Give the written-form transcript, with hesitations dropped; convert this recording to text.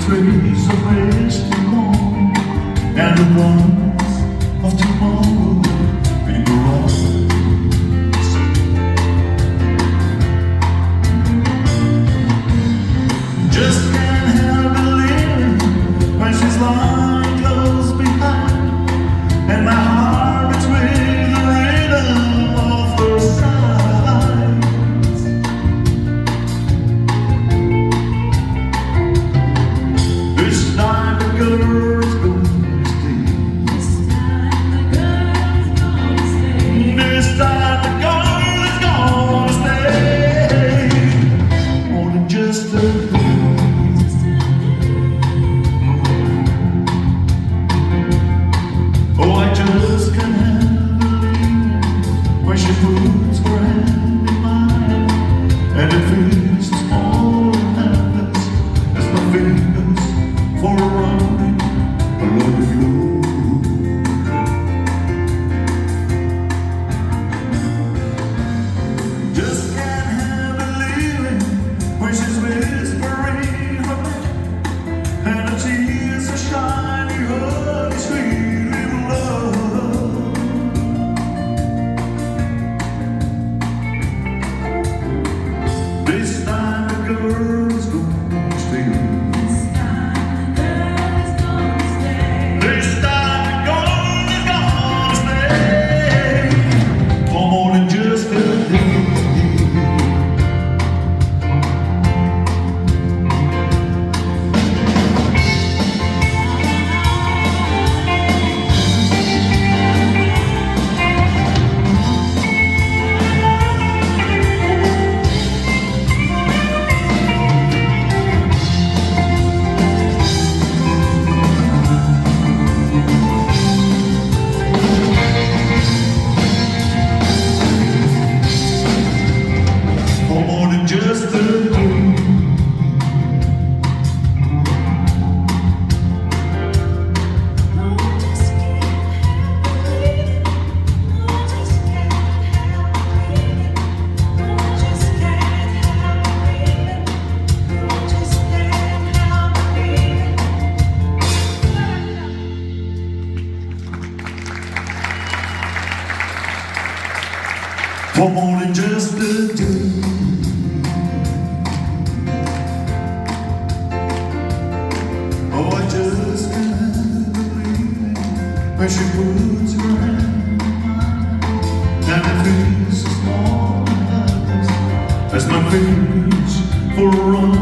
trace of wasted morning and the promise of tomorrow in the rise. Just can't help believing when she's lying close behind, and my heart beats with the rhythm of her sighs. This time the girl's gonna stay. This time the girl's gonna stay. More than just a day. Oh, I just can't help believing when she puts her hand in mine, and it feels as small and helpless as my fingers for running along the globe. Just can't help believing when she's whispering her name, and her tears are shining, honey, sweet little love. This time the girl's gonna stay. This time the girl's gonna stay for more than just a day. For more than just a day. For more than just a day. Oh, I just can't believe it when she puts her hand in mine, and it feels as small and helpless as my fingers for a run